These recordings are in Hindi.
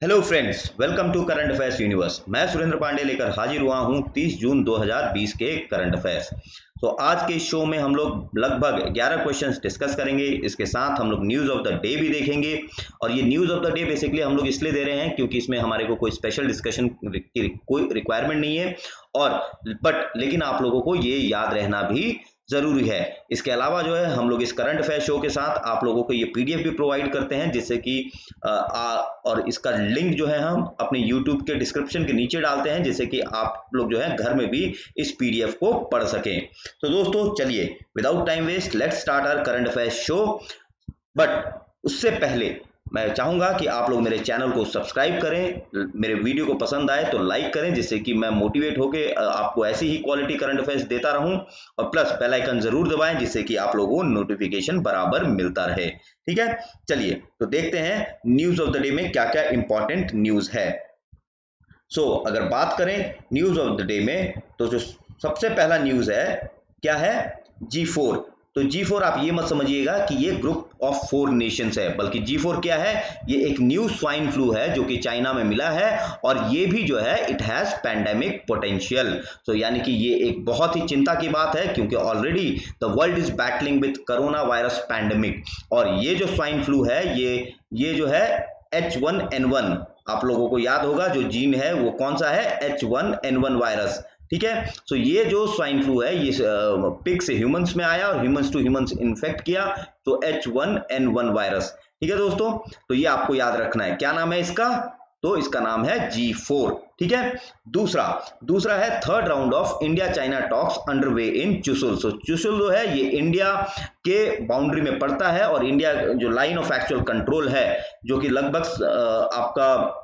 Hello friends, welcome to current affairs universe. मैं सुरेंद्र पांडे लेकर हाजिर हुआ हूं 30 जून 2020 के करंट अफेयर्स। तो आज के इस शो में हम लोग लगभग 11 क्वेश्चंस डिस्कस करेंगे। इसके साथ हम लोग न्यूज़ ऑफ द डे भी देखेंगे। और ये news of the day basically हम लोग इसलिए दे रहे हैं क्योंकि इसमें हमारे को कोई स्पेशल डिस्कशन की कोई रिक्वायरमेंट नहीं है। और लेकिन आप लोगों को ये याद रहना भी ज़रूरी है। इसके अलावा जो है हम लोग इस करंट अफेयर शो के साथ आप लोगों को ये पीडीएफ भी प्रोवाइड करते हैं, जिससे कि और इसका लिंक जो है हम अपने यूट्यूब के डिस्क्रिप्शन के नीचे डालते हैं, जिससे कि आप लोग जो है घर में भी इस पीडीएफ को पढ़ सकें। तो दोस्तों चलिए, without time waste let's start our current affair show. But उससे पहले मैं चाहूंगा कि आप लोग मेरे चैनल को सब्सक्राइब करें, मेरे वीडियो को पसंद आए तो लाइक करें, जिससे कि मैं मोटिवेट होके आपको ऐसी ही क्वालिटी करंट अफेयर्स देता रहूं। और प्लस बेल आइकन जरूर दबाएं, जिससे कि आप लोगों को नोटिफिकेशन बराबर मिलता रहे। ठीक है, चलिए तो देखते हैं न्यूज ऑफ द डे में क्या क्या इंपॉर्टेंट न्यूज है। अगर बात करें न्यूज ऑफ द डे में, तो जो सबसे पहला न्यूज है क्या है, G4। तो G4 आप ये मत समझिएगा कि ये ग्रुप ऑफ 4 नेशंस है, बल्कि G4 क्या है, ये एक न्यू स्वाइन फ्लू है जो कि चाइना में मिला है। और ये भी जो है इट हैज पैंडेमिक पोटेंशियल। तो यानी कि ये एक बहुत ही चिंता की बात है, क्योंकि already the world is battling with corona virus pandemic. और ये जो स्वाइन फ्लू है ये जो है H1N1, आप लोगों को याद होगा जो जीन है वो कौन सा है, H1N1 वायरस। ठीक है, तो ये जो स्वाइन फ्लू है ये पिग से ह्यूमंस में आया और ह्यूमंस टू ह्यूमंस इन्फेक्ट किया, तो H1N1 वायरस। ठीक है दोस्तों, तो ये आपको याद रखना है। क्या नाम है इसका, तो इसका नाम है G4। ठीक है, दूसरा है third round of India China talks underway in Chushul. Chushul जो है ये इंडिया के बाउंड्री में पड़ता है, और इंडिया जो लाइन ऑफ एक्चुअल कंट्रोल है, जो कि लगभग आपका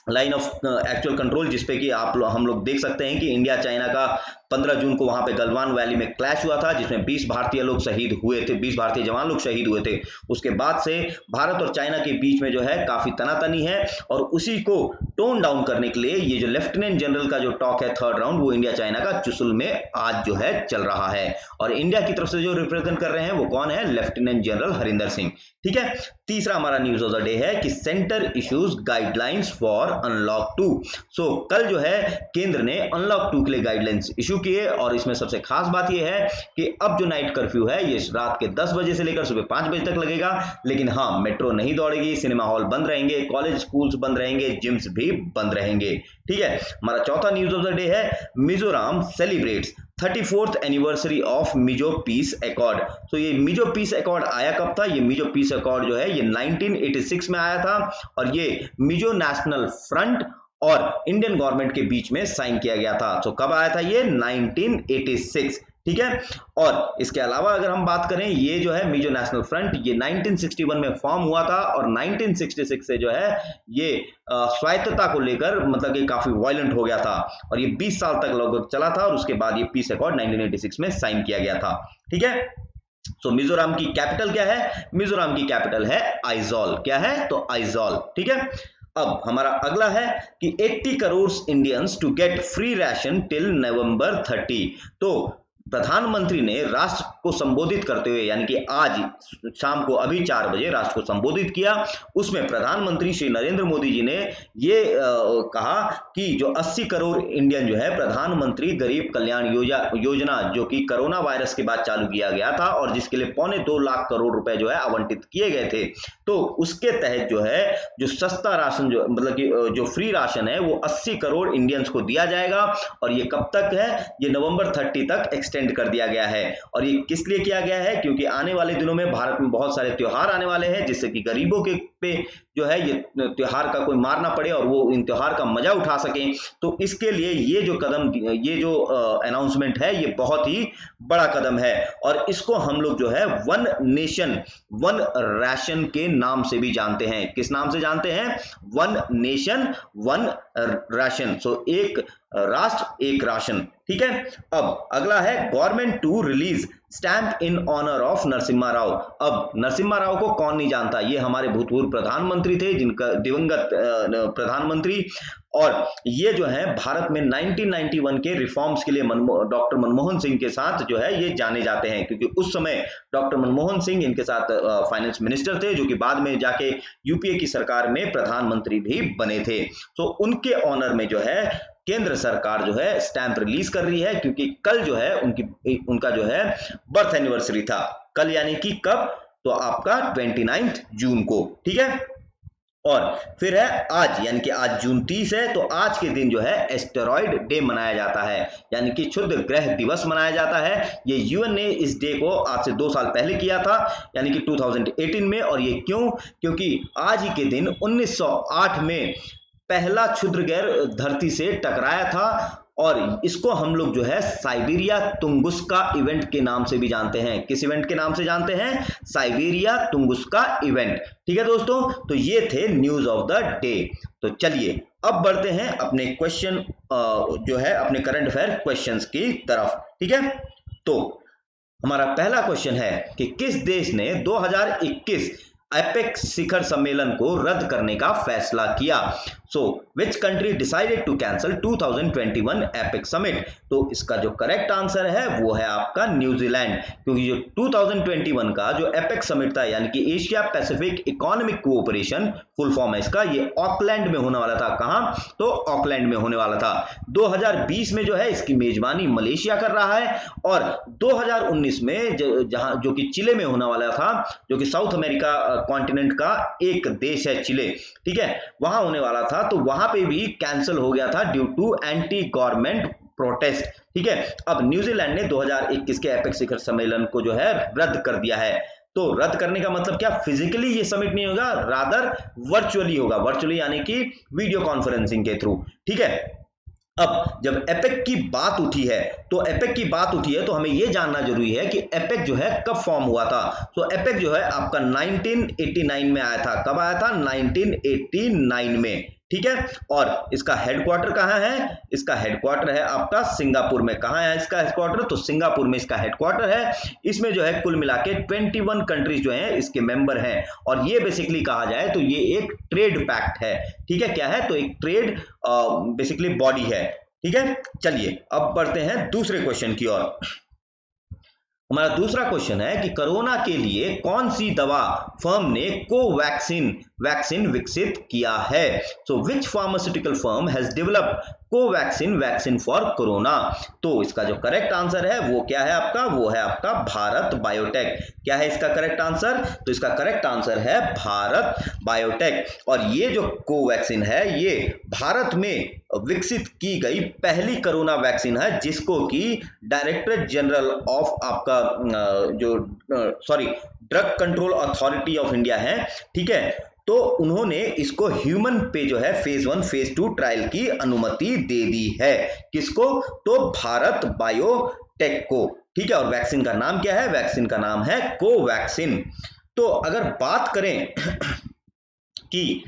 लाइन ऑफ एक्चुअल कंट्रोल, जिसपे कि हम लोग देख सकते हैं कि इंडिया चाइना का 15 जून को वहां पे गलवान वैली में क्लैश हुआ था, जिसमें 20 भारतीय लोग शहीद हुए थे, 20 भारतीय जवान लोग शहीद हुए थे। उसके बाद से भारत और चाइना के बीच में जो है काफी तनातनी है, और उसी को टोन डाउन करने के लिए ये जो लेफ्टिनेंट जनरल का जो टॉक है थर्ड राउंड, वो इंडिया चाइना का चुशुल में आज जो है चल रहा है। और इंडिया की तरफ से जो रिप्रेजेंट कर रहे हैं वो कौन है, लेफ्टिनेंट जनरल हरिंदर सिंह। ठीक है, तीसरा हमारा न्यूज ऑफ द डे है कि centre issues guidelines for unlock 2। कल जो है केंद्र ने अनलॉक 2 के लिए गाइडलाइंस इशू किए, और इसमें सबसे खास बात यह है कि अब जो नाइट कर्फ्यू है ये रात के 10 बजे से लेकर सुबह 5 बजे तक लगेगा। लेकिन हाँ, मेट्रो नहीं दौड़ेगी, सिनेमा हॉल बंद रहेंगे, कॉलेज स्कूल्स बंद रहेंगे, जिम्स भी बंद रहेंगे। ठीक है, हमारा चौथा न्यूज ऑफ द डे है Mizoram celebrates 34th anniversary of Mizo peace accord. तो ये मिजो पीस अकॉर्ड आया कब था, ये मिजो पीस अकॉर्ड जो है ये 1986 में आया था, और ये मिजो नेशनल फ्रंट और इंडियन गवर्नमेंट के बीच में साइन किया गया था। तो कब आया था ये, 1986। ठीक है, और इसके अलावा अगर हम बात करें, ये जो है मिजो नेशनल फ्रंट ये 1961 में फॉर्म हुआ था, और 1966 से जो है ये स्वायत्तता को लेकर मतलब कि काफी वायलेंट हो गया था, और ये 20 साल तक लगभग चला था, और उसके बाद ये पीस अकॉर्ड 1986 में साइन किया गया था। ठीक है, तो मिजोरम की कैपिटल क्या है, मिजोरम की कैपिटल है आइजॉल। क्या है, तो आइजॉल। ठीक है, अब हमारा अगला है कि 80 crore Indians to get free ration till November 30। तो प्रधानमंत्री ने राष्ट्र को संबोधित करते हुए, यानी कि आज शाम को अभी 4 बजे राष्ट्र को संबोधित किया। उसमें प्रधानमंत्री श्री नरेंद्र मोदी जी ने ये कहा कि जो 80 करोड़ इंडियन जो है प्रधानमंत्री गरीब कल्याण योजना, जो कि कोरोना वायरस के बाद चालू किया गया था, और जिसके लिए 2.25 लाख करोड़ रुपए जो है आवंटित किए गए थे, तो उसके तहत जो है जो सस्ता राशन, जो मतलब कि जो फ्री राशन है वो 80 करोड़ इंडियंस को दिया जाएगा। और ये कब तक है, ये नवंबर 30 तक एक्सटेंड कर दिया गया है। और ये किस लिए किया गया है, क्योंकि आने वाले दिनों में भारत में बहुत सारे त्योहार आने वाले हैं, जिससे कि गरीबों के पे जो है ये त्योहार का कोई मार ना पड़े, और वो इन त्योहार का मजा उठा सकें। तो इसके लिए ये जो कदम, ये जो अनाउंसमेंट है ये बहुत ही बड़ा कदम है, और इसको हम लोग जो है वन नेशन वन राशन के नाम से भी जानते हैं। किस नाम से जानते हैं, वन नेशन वन राशन। एक राष्ट्र एक राशन। ठीक है। अब अगला है government to release stamp in honour of Narasimha Rao. अब नरसिम्हा राव को कौन नहीं जानता, ये हमारे भूतपूर्व प्रधानमंत्री थे, जिनका दिवंगत प्रधानमंत्री, और ये जो है भारत में 1991 के रिफॉर्म्स के लिए डॉक्टर मनमोहन सिंह के साथ जो है ये जाने जाते हैं, क्योंकि उस समय डॉक्टर मनमोहन सिंह इनके साथ फाइनेंस मिनिस्टर थे, जो कि बाद में जाके यूपीए की सरकार में प्रधानमंत्री भी बने थे। तो उनके ऑनर में जो है केंद्र सरकार जो है स्टैंप रिलीज कर रही है, क्योंकि कल जो है उनका जो है बर्थ एनिवर्सरी था। कल यानी कि कब, तो आपका 29 जून को, ठीक है। और फिर है आज, यानी कि आज जून 30 है, तो आज के दिन जो है एस्टेरॉइड डे मनाया जाता है, यानी कि क्षुद्र ग्रह दिवस मनाया जाता है। ये यूएन ने इस डे को आज से 2 साल पहले किया था, यानी कि 2018 में। और ये क्यों, क्योंकि आज ही के दिन 1908 में पहला क्षुद्र ग्रह धरती से टकराया था, और इसको हम लोग जो है साइबेरिया तुंगुस्का इवेंट के नाम से भी जानते हैं। किस इवेंट के नाम से जानते हैं? साइबेरिया तुंगुस्का इवेंट, ठीक है दोस्तों। तो ये थे न्यूज ऑफ द डे। तो चलिए अब बढ़ते हैं अपने क्वेश्चन जो है अपने करंट अफेयर क्वेश्चंस की तरफ, ठीक है। तो हमारा पहला क्वेश्चन है कि किस देश ने 2021 एपेक शिखर सम्मेलन को रद्द करने का फैसला किया? So which country decided to cancel 2021 APEC summit? तो इसका जो करेक्ट आंसर है वो है आपका न्यूजीलैंड, क्योंकि जो 2021 का जो एपेक समिट था, यानी कि Asia Pacific economic cooperation full form है इसका, ये ऑकलैंड में होने वाला था। कहां? तो ऑकलैंड में होने वाला था। 2020 में जो है इसकी मेजबानी मलेशिया कर रहा है, और 2019 में जहां जो कि चिले में होने वाला था, जो कि साउथ अमेरिका कॉन्टिनेंट का एक देश है चिले, ठीक है, वहां होने वाला था। तो वहां पे भी कैंसिल हो गया था due to anti government protest, ठीक है। अब न्यूजीलैंड ने 2021 के एपेक शिखर सम्मेलन को जो है रद्द कर दिया है। तो रद्द करने का मतलब क्या? फिजिकली ये समिट नहीं होगा, रादर वर्चुअली होगा। वर्चुअली यानी कि वीडियो कॉन्फ्रेंसिंग के थ्रू, ठीक है। अब जब एपेक की बात उठी है, तो हमें यह जानना जरूरी है कि एपेक जो है कब फॉर्म हुआ था। तो एपेक जो है आपका 1989 में आया था। कब आया था? 1989 में, ठीक है। और इसका हेडक्वार्टर कहां है? इसका हेडक्वार्टर है आपका सिंगापुर में। कहां है इसका हेडक्वार्टर? तो सिंगापुर में इसका हेडक्वार्टर है। इसमें जो है कुल मिला के 21 कंट्रीज जो हैं इसके मेंबर हैं, और ये बेसिकली कहा जाए तो ये एक ट्रेड पैक्ट है, ठीक है। क्या है? तो एक ट्रेड बेसिकली बॉडी है, ठीक है। चलिए अब बढ़ते हैं दूसरे क्वेश्चन की ओर। हमारा दूसरा क्वेश्चन है कि कोरोना के लिए कौन सी दवा फर्म ने कोवैक्सीन वैक्सीन विकसित किया है? So which pharmaceutical firm has developed Covaxin vaccine for corona? तो इसका जो करेक्ट आंसर है वो क्या है आपका? वो है आपका भारत बायोटेक। क्या है इसका करेक्ट आंसर? तो इसका करेक्ट आंसर है भारत बायोटेक। और ये जो कोवैक्सीन है ये भारत में विकसित की गई पहली कोरोना वैक्सीन है, जिसको कि डायरेक्टर जनरल ऑफ आपका drug control authority of India है, ठीक है। तो उन्होंने इसको ह्यूमन पे जो है फेज 1 फेज 2 ट्रायल की अनुमति दे दी है। किसको? तो भारत बायोटेक को, ठीक है। और वैक्सीन का नाम क्या है? वैक्सीन का नाम है कोवैक्सीन। तो अगर बात करें कि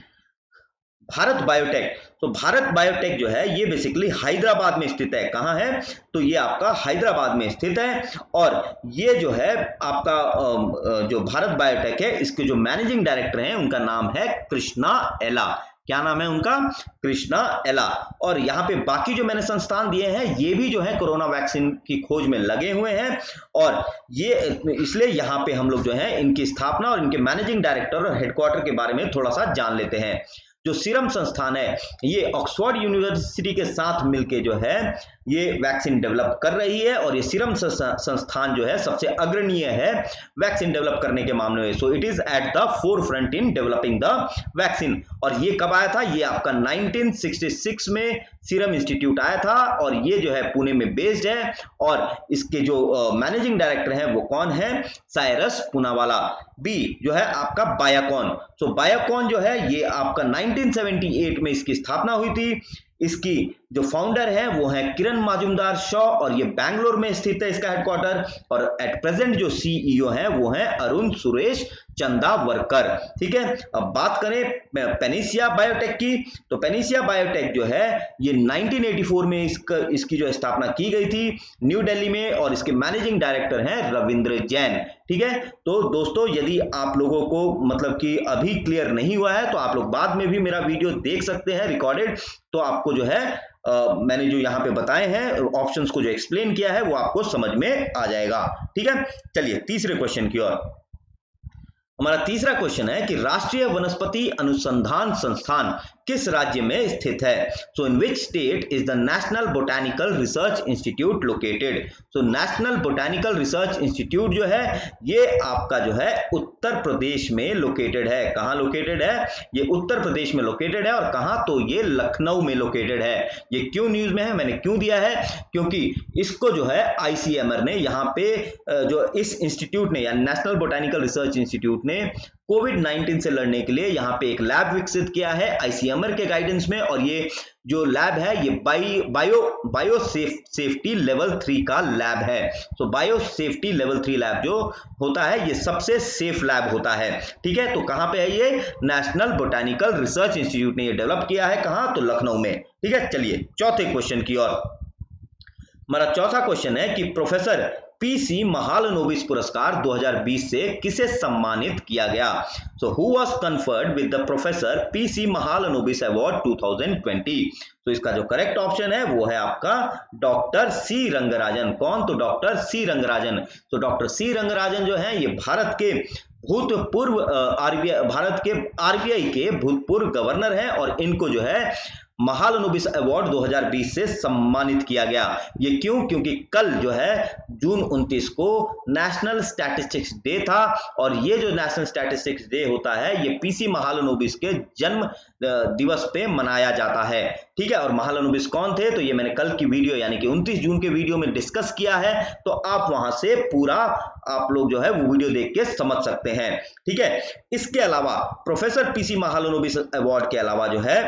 भारत बायोटेक, तो भारत बायोटेक जो है ये बेसिकली हैदराबाद में स्थित है। कहां है? तो ये आपका हैदराबाद में स्थित है। और ये जो है आपका जो भारत बायोटेक है, इसके जो मैनेजिंग डायरेक्टर हैं उनका नाम है कृष्णा एला। क्या नाम है उनका? कृष्णा एला। और यहाँ पे बाकी जो मैंने संस्थान दिए हैं ये भी जो है कोरोना वैक्सीन की खोज में लगे हुए हैं, और ये इसलिए यहाँ पे हम लोग जो है इनकी स्थापना और इनके मैनेजिंग डायरेक्टर और हेडक्वार्टर के बारे में थोड़ा सा जान लेते हैं। जो सीरम संस्थान है ये ऑक्सफोर्ड यूनिवर्सिटी के साथ मिलके जो है ये वैक्सीन डेवलप कर रही है, और ये सीरम संस्थान जो है सबसे अग्रणीय है वैक्सीन डेवलप करने के मामले में। So it is at the forefront in developing the vaccine. और ये कब आया था? ये आपका 1966 में सीरम इंस्टीट्यूट आया था, और ये जो है पुणे में बेस्ड है। और इसके जो मैनेजिंग डायरेक्टर हैं वो कौन है? साइरस पूनावाला। बी जो है आपका बायोकॉन। सो बायोकॉन जो है ये आपका 1978 में इसकी स्थापना हुई थी। इसकी जो फाउंडर है वो है किरण मजूमदार शॉ और ये बैंगलोर में स्थित है इसका हेडक्वार्टर। और एट प्रेजेंट जो सीईओ है वो है अरुण सुरेश चंदावरकर। ठीक है, अब बात करें पेनिसिया बायोटेक की, तो पेनिसिया बायोटेक जो है ये 1984 में इसकी जो स्थापना की गई थी न्यू दिल्ली में, और इसके मैनेजिंग डायरेक्टर हैं रविंद्र जैन। ठीक है, तो दोस्तों यदि आप लोगों को मतलब कि अभी क्लियर नहीं हुआ है तो आप लोग बाद में भी मेरा वीडियो देख सकते हैं रिकॉर्डेड, तो आपको जो है मैंने जो यहाँ पे बताए हैं ऑप्शंस को जो एक्सप्लेन किया है वो आपको समझ में आ जाएगा। ठीक है, चलिए तीसरे क्वेश्चन की ओर। हमारा तीसरा क्वेश्चन है कि राष्ट्रीय वनस्पति अनुसंधान संस्थान किस राज्य में स्थित है? So in which state is the National Botanical Research Institute located? So National Botanical Research Institute जो है ये आपका जो है उत्तर प्रदेश में लोकेटेड है। कहाँ लोकेटेड है? ये उत्तर प्रदेश में लोकेटेड है। और कहाँ? तो ये लखनऊ में लोकेटेड है। ये क्यों न्यूज में है, मैंने क्यों दिया है? क्योंकि इसको जो है आईसीएमआर ने यहाँ पे जो इस इंस्टीट्यूट ने या नेशनल बोटैनिकल रिसर्च इंस्टीट्यूट ने कोविड-19 से लड़ने के लिए यहाँ पे एक लैब विकसित किया है आईसीएमआर के गाइडेंस में। और ये जो लैब है ये बायो सेफ्टी लेवल 3 का लैब है। तो बायो सेफ्टी लेवल 3 लैब जो होता है ये सबसे सेफ लैब होता है। ठीक है, तो कहाँ पे है ये? नेशनल बोटैनिकल रिसर्च इंस्टीट्यूट ने ये डेवलप किया है। कहाँ? तो लखनऊ में। ठीक है, चलिए चौथे क्वेश्चन की ओर। हमारा चौथा क्वेश्चन है कि प्रोफेसर पीसी महालनोबिस पुरस्कार 2020 से किसे सम्मानित किया गया? So who was conferred with the professor PC Mahalanobis award 2020? तो इसका जो करेक्ट ऑप्शन है वो है आपका डॉक्टर सी रंगराजन। कौन? तो डॉक्टर सी रंगराजन। तो डॉक्टर सी रंगराजन जो है ये भारत के आरबीआई के भूतपूर्व गवर्नर हैं और इनको जो है महालनोबिस अवार्ड 2020 से सम्मानित किया गया। ये क्यों? क्योंकि कल जो है जून 29 को नेशनल स्टैटिस्टिक्स डे था और ये जो नेशनल स्टैटिस्टिक्स डे होता है ये पीसी महालनोबिस के जन्म दिवस पे मनाया जाता है। ठीक है, और महालनोबिस कौन थे? तो ये मैंने कल की वीडियो यानी कि 29 जून के वीडियो में डिस्कस किया है, तो आप वहां से पूरा आप लोग जो है वो वीडियो देख के समझ सकते हैं। ठीक है, इसके अलावा प्रोफेसर पीसी महालनोबिस अवार्ड के अलावा जो है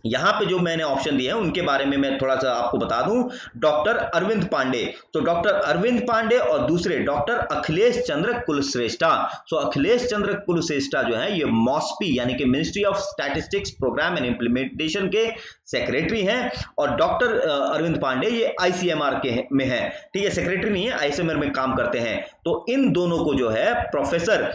यहाँ पे जो मैंने ऑप्शन दिए हैं उनके बारे में मैं थोड़ा सा आपको बता दूं। डॉक्टर अरविंद पांडे, तो डॉक्टर अरविंद पांडे और दूसरे डॉक्टर अखिलेश चंद्र कुलश्रेष्ठा। सो अखिलेश चंद्र कुलश्रेष्ठा जो है ये मॉस्पी यानी कि ministry of statistics programme and implementation के सेक्रेटरी हैं और डॉक्टर अरविंद पांडे ये आईसीएमआर के में है। ठीक है, सेक्रेटरी नहीं है, आईसीएमआर में काम करते हैं। तो इन दोनों को जो है professor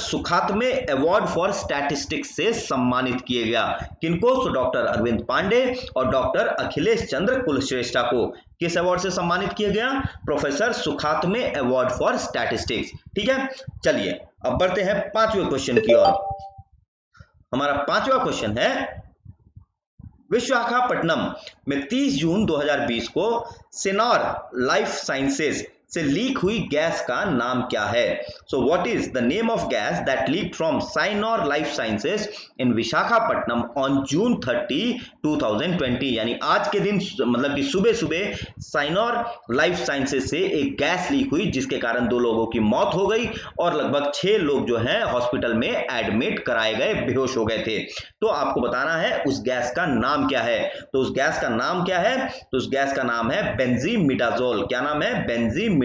Sukhatme award for statistics से सम्मानित किया गया। किनको? तो डॉक्टर अरविंद पांडे और डॉक्टर अखिलेश चंद्र कुलश्रेष्ठा को किस अवार्ड से सम्मानित किया गया? Professor Sukhatme award for statistics. ठीक है, चलिए अब बढ़ते हैं पांचवें क्वेश्चन की ओर। हमारा पांचवा क्वेश्चन है विशाखापट्टनम में 30 जून 2020 को साइनोर लाइफ साइंसेज से लीक हुई गैस का नाम क्या है? So what is the name of gas that leaked from Sainor Life Sciences in Visakhapatnam on June 30, 2020? यानी आज के दिन मतलब कि सुबह सुबह साइनोर लाइफ साइंसेज से एक गैस लीक हुई जिसके कारण 2 लोगों की मौत हो गई और लगभग 6 लोग जो है हॉस्पिटल में एडमिट कराए गए, बेहोश हो गए थे। तो आपको बताना है उस गैस का नाम क्या है। तो उस गैस का नाम क्या है? तो उस गैस का नाम है बेंजीमिडाजोल। क्या नाम है? बेंजीमिडाजोल।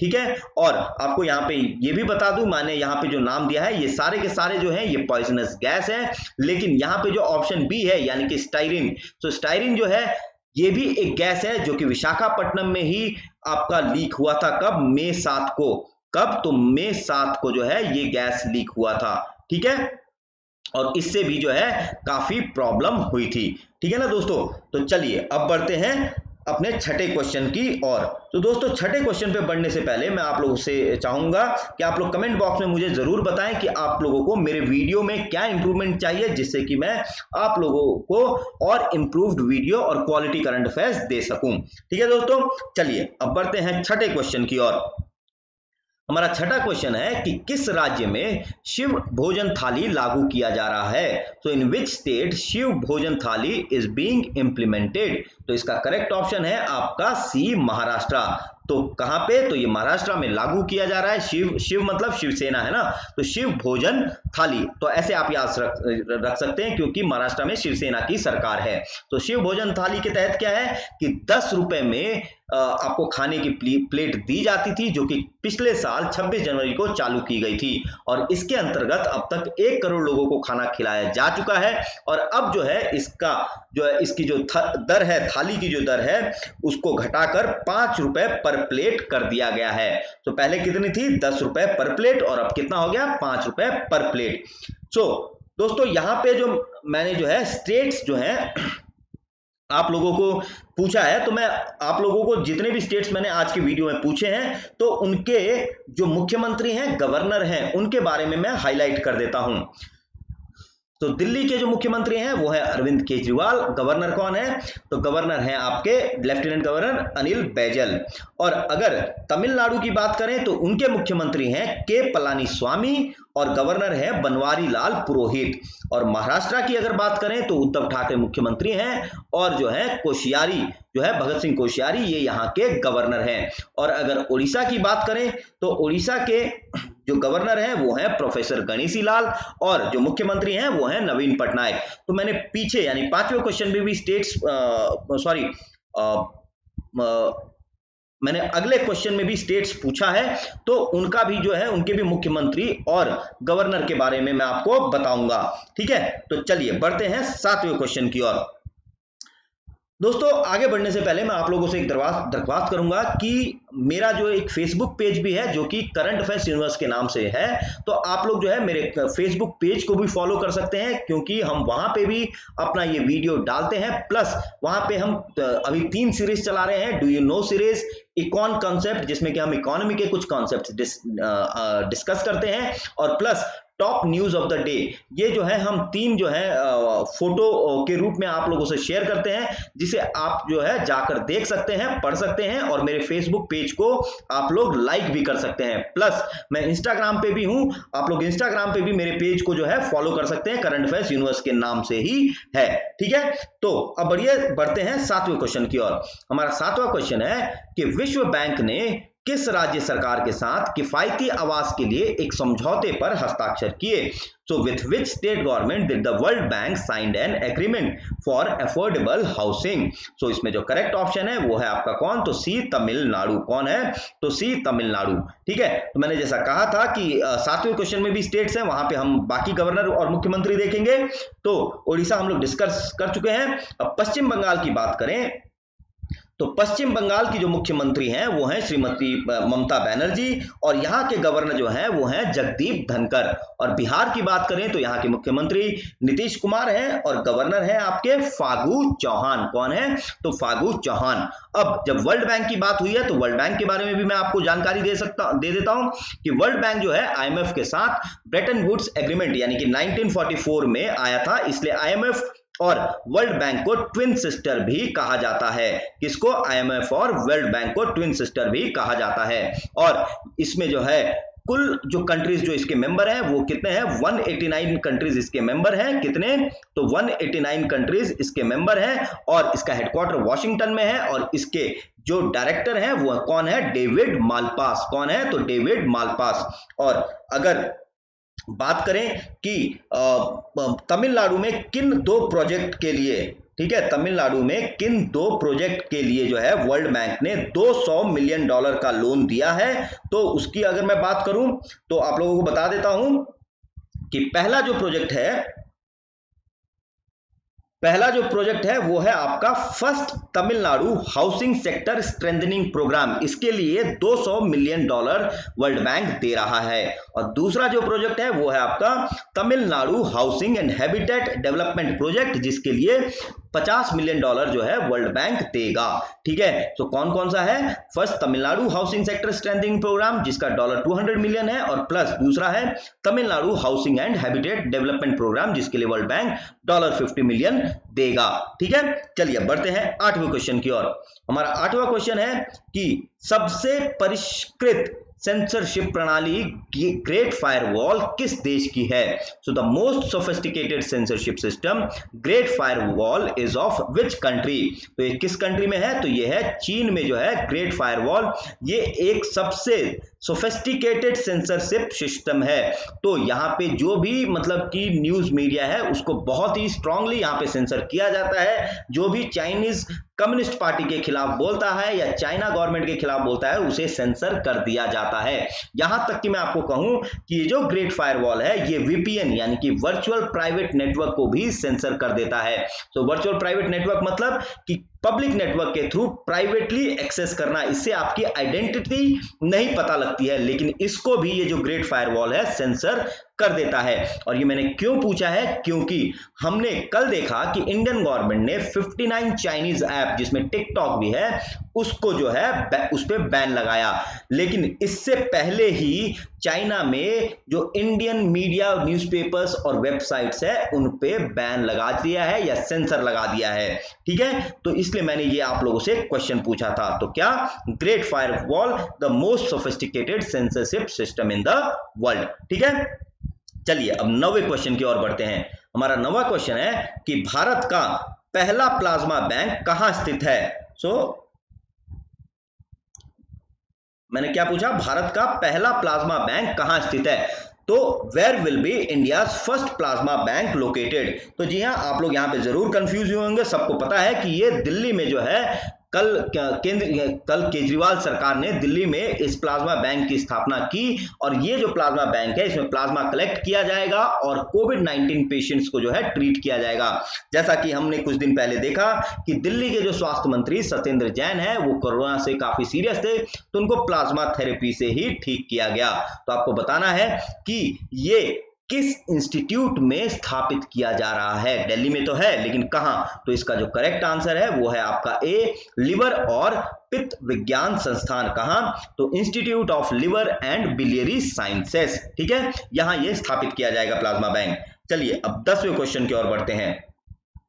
ठीक है, और आपको यहाँ पे ये भी बता दूं, मैंने यहाँ पे जो नाम दिया है ये सारे के सारे जो हैं ये पॉइजनस गैस है। लेकिन यहाँ पे जो ऑप्शन बी है यानी कि स्टाइरिन, तो स्टाइरिन जो है ये भी एक गैस है जो कि विशाखापट्टनम में ही आपका लीक हुआ था। कब? मई 7 को। कब? तो मई 7 को जो है ये गैस लीक हुआ था। ठीक है, और इससे भी जो है काफी प्रॉब्लम हुई थी। ठीक है ना दोस्तों, तो चलिए अब बढ़ते हैं अपने छठे क्वेश्चन की ओर। तो दोस्तों छठे क्वेश्चन पे बढ़ने से पहले मैं आप लोगों से चाहूंगा कि आप लोग कमेंट बॉक्स में मुझे जरूर बताएं कि आप लोगों को मेरे वीडियो में क्या इंप्रूवमेंट चाहिए जिससे कि मैं आप लोगों को और इंप्रूव्ड वीडियो और क्वालिटी करंट अफेयर्स दे सकूं। ठीक है दोस्तों, चलिए अब बढ़ते हैं छठे क्वेश्चन की ओर। हमारा छठा क्वेश्चन है कि किस राज्य में शिव भोजन थाली लागू किया जा रहा है? तो इन विच स्टेट शिव भोजन थाली इज बीइंग इंप्लीमेंटेड? तो इसका करेक्ट ऑप्शन है आपका सी, महाराष्ट्र। तो कहां पे, तो ये महाराष्ट्र में लागू किया जा रहा है। शिव मतलब शिवसेना है ना, तो शिव भोजन थाली, तो ऐसे आप याद रख सकते हैं क्योंकि महाराष्ट्र में शिवसेना की सरकार है। तो शिव भोजन थाली के तहत क्या है कि 10 रुपए में आपको खाने की प्लेट दी जाती थी, जो कि पिछले साल 26 जनवरी को चालू की गई थी, और इसके अंतर्गत अब तक 1 करोड़ लोगों को खाना खिलाया जा चुका है। और अब जो है इसकी जो दर है, थाली की जो दर है, उसको घटाकर 5 रुपए पर प्लेट कर दिया गया है। तो पहले कितनी थी, 10 रुपए पर प्लेट, और अब कितना हो गया, 5 रुपए पर प्लेट। दोस्तों यहां पे जो मैंने जो है स्टेट्स जो है आप लोगों को पूछा है, तो मैं आप लोगों को जितने भी स्टेट्स मैंने आज की वीडियो में पूछे हैं, तो उनके जो मुख्यमंत्री हैं, गवर्नर हैं, उनके बारे में मैं हाईलाइट कर देता हूं। तो दिल्ली के जो मुख्यमंत्री हैं वो है अरविंद केजरीवाल। गवर्नर कौन है, तो गवर्नर हैं आपके लेफ्टिनेंट गवर्नर अनिल बैजल। और अगर तमिलनाडु की बात करें तो उनके मुख्यमंत्री हैं के पलानीस्वामी, और गवर्नर है बनवारी लाल पुरोहित। और महाराष्ट्र की अगर बात करें तो उद्धव ठाकरे मुख्यमंत्री हैं, और जो है कोश्यारी जो है भगत सिंह कोश्यारी, ये यहाँ के गवर्नर हैं। और अगर उड़ीसा की बात करें तो उड़ीसा के जो गवर्नर हैं वो हैं प्रोफेसर गणेशी लाल, और जो मुख्यमंत्री हैं वो हैं नवीन पटनायक। तो मैंने पीछे यानी 5वें क्वेश्चन में भी स्टेट्स मैंने अगले क्वेश्चन में भी स्टेट्स पूछा है, तो उनका भी जो है, उनके भी मुख्यमंत्री और गवर्नर के बारे में मैं आपको बताऊंगा। ठीक है, तो चलिए बढ़ते हैं 7वें क्वेश्चन की ओर। दोस्तों आगे बढ़ने से पहले मैं आप लोगों से एक दरख्वास्त करूंगा कि मेरा जो एक फेसबुक पेज भी है जो कि करंट अफेयर्स यूनिवर्स के नाम से है, तो आप लोग जो है मेरे फेसबुक पेज को भी फॉलो कर सकते हैं, क्योंकि हम वहां पे भी अपना ये वीडियो डालते हैं। प्लस वहां पे हम अभी 3 सीरीज चला रहे हैं, do you know series, icon concept, जिसमें कि हम इकोनॉमी के कुछ कॉन्सेप्ट डिस्कस करते हैं, और plus top news of the day, ये जो है हम 3 जो है फोटो के रूप में आप लोगों से शेयर करते हैं, जिसे आप जो है जाकर देख सकते हैं, पढ़ सकते हैं, और मेरे फेसबुक पेज को आप लोग लाइक भी कर सकते हैं। प्लस मैं इंस्टाग्राम पे भी हूं, आप लोग इंस्टाग्राम पे भी मेरे पेज को जो है फॉलो कर सकते हैं, करंट अफेयर्स यूनिवर्स के नाम से ही है। ठीक है, तो अब बढ़ते हैं 7वें क्वेश्चन की ओर। हमारा 7वां क्वेश्चन है कि विश्व बैंक ने किस राज्य सरकार के साथ किफायती आवास के लिए एक समझौते पर हस्ताक्षर किए? So with which state government did the World Bank signed an agreement for affordable housing? So इसमें जो करेक्ट ऑप्शन है वो है आपका कौन, तो सी तमिलनाडु। कौन है, तो सी तमिलनाडु। ठीक है, तो मैंने जैसा कहा था कि 7वें क्वेश्चन में भी स्टेट्स हैं, वहां पे हम बाकी गवर्नर और मुख्यमंत्री देखेंगे। तो उड़ीसा हम लोग डिस्कस कर चुके हैं। अब पश्चिम बंगाल की बात करें तो पश्चिम बंगाल की जो मुख्यमंत्री हैं वो हैं श्रीमती ममता बनर्जी, और यहाँ के गवर्नर जो हैं वो हैं जगदीप धनखड़। और बिहार की बात करें तो यहाँ के मुख्यमंत्री नीतीश कुमार हैं, और गवर्नर हैं आपके फागू चौहान। कौन है, तो फागू चौहान। अब जब वर्ल्ड बैंक की बात हुई है तो वर्ल्ड बैंक के बारे में भी मैं आपको जानकारी दे देता हूं कि वर्ल्ड बैंक जो है आईएमएफ के साथ ब्रेटन वुड्स एग्रीमेंट यानी कि 1944 में आया था, इसलिए आईएमएफ और वर्ल्ड बैंक को ट्विन सिस्टर भी कहा जाता है। किसको, आईएमएफ और वर्ल्ड बैंक को ट्विन सिस्टर भी कहा जाता है। और इसमें जो है कुल जो कंट्रीज जो इसके मेंबर हैं वो कितने हैं, 189 कंट्रीज इसके मेंबर हैं। कितने, तो 189 कंट्रीज इसके मेंबर हैं, और इसका हेडक्वार्टर वॉशिंगटन में है, और इसके जो डायरेक्टर हैं वो कौन है, डेविड मालपास। कौन है, तो डेविड मालपास। और अगर बात करें कि तमिलनाडु में किन 2 प्रोजेक्ट के लिए, ठीक है, तमिलनाडु में किन 2 प्रोजेक्ट के लिए जो है वर्ल्ड बैंक ने $200 मिलियन का लोन दिया है, तो उसकी अगर मैं बात करूं तो आप लोगों को बता देता हूं कि पहला जो प्रोजेक्ट है वो है आपका first Tamil Nadu housing sector strengthening programme. इसके लिए $200 मिलियन वर्ल्ड बैंक दे रहा है। और दूसरा जो प्रोजेक्ट है वो है आपका Tamil Nadu housing and habitat development project, जिसके लिए $50 मिलियन जो है वर्ल्ड बैंक देगा। ठीक है, तो कौन कौन सा है, first Tamil Nadu housing sector strengthening programme जिसका $200 मिलियन है, और प्लस दूसरा है Tamil Nadu housing and habitat development programme जिसके लिए वर्ल्ड बैंक $50 मिलियन देगा। ठीक है, चलिए बढ़ते हैं 8वें क्वेश्चन की ओर। हमारा 8वां क्वेश्चन है कि सबसे परिष्कृत सेंसरशिप प्रणाली ग्रेट फायरवॉल किस देश की है? So the most sophisticated censorship system great firewall is of which country? तो ये किस कंट्री में है? तो ये है चीन में जो है ग्रेट फायरवॉल, ये एक सबसे सोफिस्टिकेटेड सेंसरशिप सिस्टम है। तो यहाँ पे जो भी मतलब कि न्यूज मीडिया है उसको बहुत ही स्ट्रांगली यहाँ पे सेंसर किया जाता है। जो भी चाइनीज कम्युनिस्ट पार्टी के खिलाफ बोलता है या चाइना गवर्नमेंट के खिलाफ बोलता है उसे सेंसर कर दिया जाता है। यहां तक कि मैं आपको कहूं कि ये जो ग्रेट फायरवॉल है ये वीपीएन यानी कि वर्चुअल प्राइवेट नेटवर्क को भी सेंसर कर देता है। तो वर्चुअल प्राइवेट नेटवर्क मतलब कि पब्लिक नेटवर्क के थ्रू प्राइवेटली एक्सेस करना, इससे आपकी आइडेंटिटी नहीं पता लगती है, लेकिन इसको भी ये जो ग्रेट फायरवॉल है सेंसर कर देता है। और ये मैंने क्यों पूछा है? क्योंकि हमने कल देखा कि इंडियन गवर्नमेंट ने 59 चाइनीज ऐप जिसमें टिकटॉक भी है उसको जो है उस पर बैन लगाया, लेकिन इससे पहले ही चाइना में जो इंडियन मीडिया न्यूज़पेपर्स और वेबसाइट्स है उन पे बैन लगा दिया है या सेंसर लगा दिया है। ठीक है, तो इसलिए मैंने ये आप लोगों से क्वेश्चन पूछा था। तो क्या? Great firewall the most sophisticated censorship system in the world. ठीक है, चलिए अब 9वें क्वेश्चन की ओर बढ़ते हैं। हमारा 9वां क्वेश्चन है कि भारत का पहला प्लाज्मा बैंक कहां स्थित है? मैंने क्या पूछा? भारत का पहला प्लाज्मा बैंक कहां स्थित है? तो where will be India's first plasma bank located? तो जी हाँ, आप लोग यहाँ पे जरूर कंफ्यूज हुए होंगे। सबको पता है कि ये दिल्ली में जो है कल केजरीवाल सरकार ने दिल्ली में इस प्लाज्मा बैंक की स्थापना की, और ये जो प्लाज्मा बैंक है इसमें प्लाज्मा कलेक्ट किया जाएगा और कोविड-19 पेशेंट्स को जो है ट्रीट किया जाएगा। जैसा कि हमने कुछ दिन पहले देखा कि दिल्ली के जो स्वास्थ्य मंत्री सत्येंद्र जैन है वो कोरोना से काफी सीरियस थे, तो उनको प्लाज्मा थेरेपी से ही ठीक किया गया। तो आपको बताना है कि ये किस इंस्टीट्यूट में स्थापित किया जा रहा है? दिल्ली में तो है, लेकिन कहां? तो इसका जो करेक्ट आंसर है वो है आपका ए, लिवर और पित्त विज्ञान संस्थान। कहां? तो institute of liver and biliary sciences. ठीक है, यहां ये स्थापित किया जाएगा प्लाज्मा बैंक। चलिए अब 10वें क्वेश्चन की ओर बढ़ते हैं।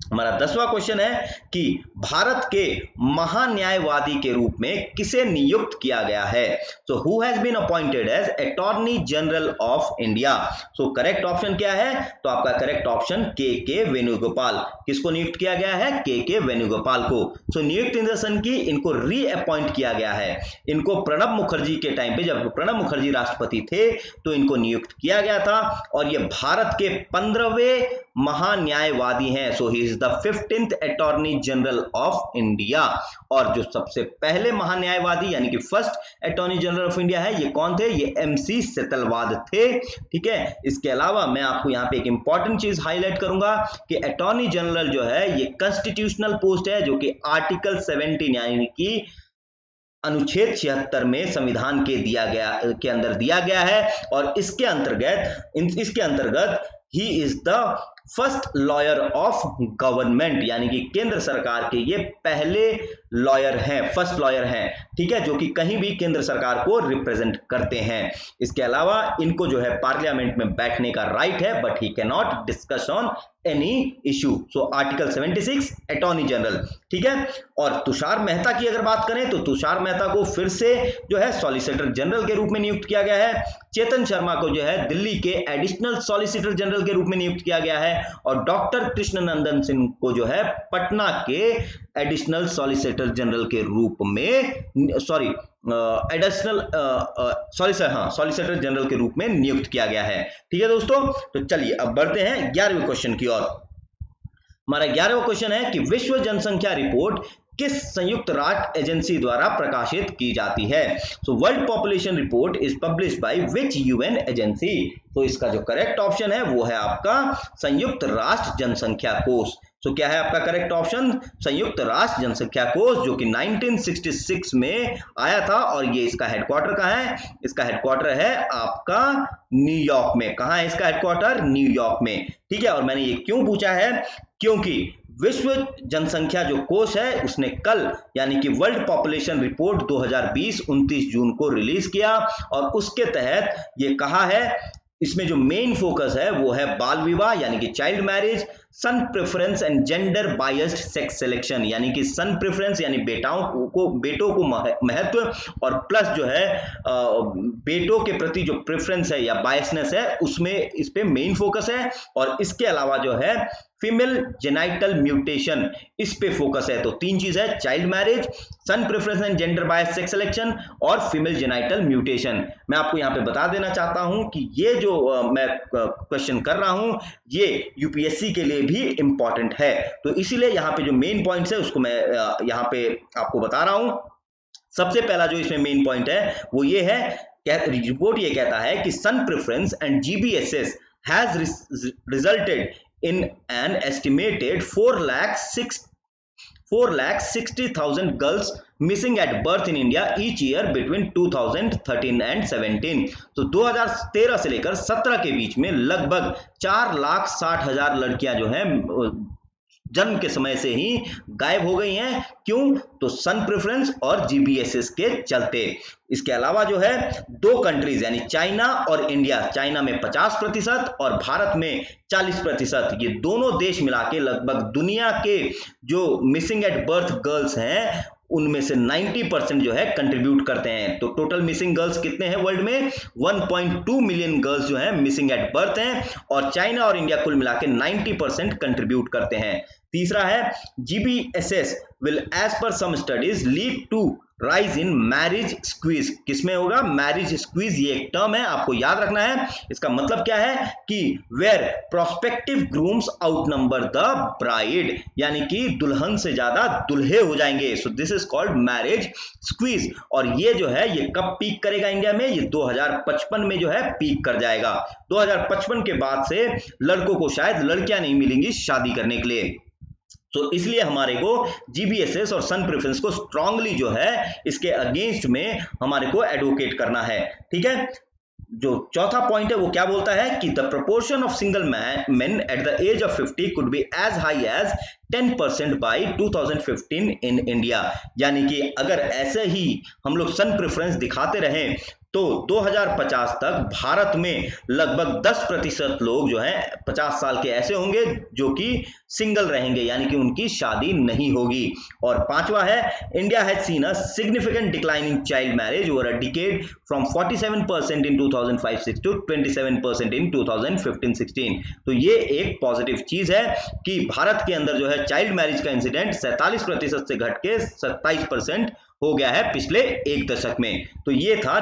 हमारा 10वां क्वेश्चन है कि भारत के महान्यायवादी के रूप में किसे नियुक्त किया गया है? So who has been appointed as attorney general of India? So correct option क्या है? तो आपका करेक्ट ऑप्शन के वेणुगोपाल। किसको नियुक्त किया गया है? के वेणुगोपाल को। सो नियुक्त इन द सेंस की इनको रीअपॉइंट किया गया है। इनको प्रणब मुखर्जी के टाइम पे, जब प्रणब मुखर्जी राष्ट्रपति थे, तो इनको नियुक्त किया गया था, और ये भारत के 15वें महान्यायवादी हैं। So he is the 15th attorney general of India. और जो सबसे पहले महान्यायवादी यानी कि first attorney general of India है, ये कौन थे? ये MC सेतलवाद थे। ठीक है, इसके अलावा मैं आपको यहाँ पे एक इंपॉर्टेंट चीज हाईलाइट करूंगा कि अटॉर्नी जनरल जो है ये कॉन्स्टिट्यूशनल पोस्ट है, जो कि आर्टिकल 17 यानी कि अनुच्छेद 76 में संविधान के अंदर दिया गया है, और इसके अंतर्गत ही is the first lawyer of government, यानी कि केंद्र सरकार के ये पहले लॉयर हैं, फर्स्ट लॉयर हैं। ठीक है, जो कि कहीं भी केंद्र सरकार को रिप्रेजेंट करते हैं। इसके अलावा इनको जो है पार्लियामेंट में बैठने का राइट है, but he can not discuss on any issue. So article 76 attorney general. ठीक है, और तुषार मेहता की अगर बात करें तो तुषार मेहता को फिर से जो है सॉलिसिटर जनरल के रूप में नियुक्त किया गया है। चेतन शर्मा को जो है दिल्ली के एडिशनल सॉलिसिटर जनरल के रूप में नियुक्त किया गया है, और डॉक्टर कृष्णनंदन सिंह को जो है पटना के एडिशनल सॉलिसिटर जनरल के रूप में सॉलिसिटर जनरल के रूप में नियुक्त किया गया है। ठीक है दोस्तों, तो चलिए अब बढ़ते हैं 11वें क्वेश्चन की ओर। हमारा 11वां क्वेश्चन है कि विश्व जनसंख्या रिपोर्ट किस संयुक्त राष्ट्र एजेंसी द्वारा प्रकाशित की जाती है? So world population report is published by which UN agency? तो इसका जो करेक्ट ऑप्शन है वो है आपका संयुक्त राष्ट्र जनसंख्या कोष। तो क्या है आपका करेक्ट ऑप्शन? संयुक्त राष्ट्र जनसंख्या कोष, जो कि 1966 में आया था, और ये इसका हेडक्वार्टर कहाँ है? इसका हेडक्वार्टर है आपका न्यूयॉर्क में। कहाँ है इसका हेडक्वार्टर? न्यूयॉर्क में। ठीक है, और मैंने ये क्यों पूछा है? क्योंकि विश्व जनसंख्या जो कोष है उसने कल यानी कि वर्ल्ड पॉपुलेशन रिपोर्ट 2020 29 जून को रिलीज किया, और उसके तहत ये कहा है, इसमें जो मेन फोकस है वो है बाल विवाह यानी कि child marriage, son preference and gender biased sex selection, यानी कि सन प्रेफरेंस यानी बेटों को महत्व, और प्लस जो है बेटों के प्रति जो प्रेफरेंस है या बायसनेस है उसमें इस पे मेन फोकस है। और इसके अलावा जो है फीमेल जेनाइटल म्यूटेशन, इस पे फोकस है। तो तीन चीज है, child marriage, son preference and gender biased sex selection और फीमेल जेनाइटल म्यूटेशन। मैं आपको यहाँ पे बता देना चाहता हूं कि ये जो मैं क्वेश्चन कर रहा हूं ये यूपीएससी के लिए भी इंपॉर्टेंट है। तो इसीलिए यहाँ पे जो मेन पॉइंट्स है उसको मैं यहाँ पे आपको बता रहा हूं। सबसे पहला जो इसमें मेन पॉइंट है वो ये है, रिपोर्ट ये कहता है कि son preference and GBSS has resulted in an estimated 4,60,000 girls missing at birth in India each year between 2013 and 17। तो 2013 से लेकर 17 के बीच में लगभग 4,60,000 लड़कियां जो हैं जन्म के समय से ही गायब हो गई हैं। क्यों? तो सन प्रेफरेंस और जीबीएसएस के चलते। इसके अलावा जो है दो कंट्रीज यानी चाइना और इंडिया, चाइना में 50% और भारत में 40%, ये दोनों देश मिला के लगभग दुनिया के जो मिसिंग एट बर्थ गर्ल्स हैं उनमें से 90% जो है कंट्रीब्यूट करते हैं। तो टोटल मिसिंग गर्ल्स कितने हैं वर्ल्ड में? 1.2 मिलियन गर्ल्स जो है मिसिंग एट बर्थ हैं, और चाइना और इंडिया कुल मिला के 90% कंट्रीब्यूट करते हैं। तीसरा है जीबीएसएस will as per some studies lead to rise in marriage squeeze. किसमें होगा? मैरिज स्क्वीज, ये एक टर्म है, आपको याद रखना है। इसका मतलब क्या है कि where prospective grooms outnumber the bride, यानी कि दुल्हन से ज्यादा दुल्हे हो जाएंगे। So this is called marriage squeeze. और ये जो है ये कब पीक करेगा इंडिया में? ये 2055 में जो है पीक कर जाएगा। 2055 के बाद से लड़कों को शायद लड़कियां नहीं मिलेंगी शादी करने के लिए। तो इसलिए हमारे को जीबीएसएस और सन प्रेफरेंस को स्ट्रांगली जो है इसके अगेंस्ट में हमारे को एडवोकेट करना है। ठीक है, जो चौथा पॉइंट है वो क्या बोलता है कि the proportion of single men at the age of 50 could be as high as 10% by 2015 in India. यानी कि अगर ऐसे ही हम लोग सन प्रेफरेंस दिखाते रहें तो 2050 तक भारत में लगभग 10% लोग जो हैं 50 साल के ऐसे होंगे जो कि सिंगल रहेंगे, यानी कि उनकी शादी नहीं होगी। और पांचवा है India has seen a significant decline in child marriage over a decade from 47% in 2005-6 to 27% in 2015-16। तो ये एक पॉजिटिव चीज है कि भारत के अंदर जो है चाइल्ड मैरिज का इंसिडेंट 47% से घट के 27% हो गया है पिछले एक दशक में। तो ये थे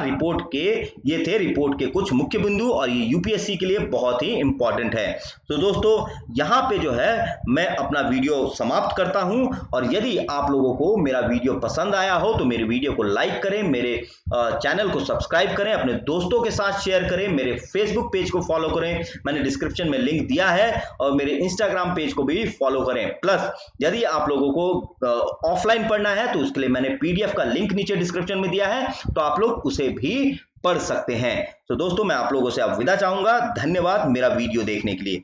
रिपोर्ट के कुछ मुख्य बिंदु, और ये यूपीएससी के लिए बहुत ही इंपॉर्टेंट है। तो दोस्तों यहाँ पे जो है मैं अपना वीडियो समाप्त करता हूं, और यदि आप लोगों को मेरा वीडियो पसंद आया हो तो मेरे वीडियो को लाइक करें, मेरे चैनल को सब्सक्राइब करें, अपने दोस्तों के साथ शेयर करें, मेरे फेसबुक पेज को फॉलो करें, मैंने डिस्क्रिप्शन में लिंक दिया है, और मेरे इंस्टाग्राम पेज को भी फॉलो करें। प्लस यदि आप लोगों को ऑफलाइन पढ़ना है तो उसके लिए मैंने पीडीएफ का लिंक नीचे डिस्क्रिप्शन में दिया है, तो आप लोग उसे भी पढ़ सकते हैं। तो दोस्तों मैं आप लोगों से अब विदा चाहूंगा। धन्यवाद मेरा वीडियो देखने के लिए।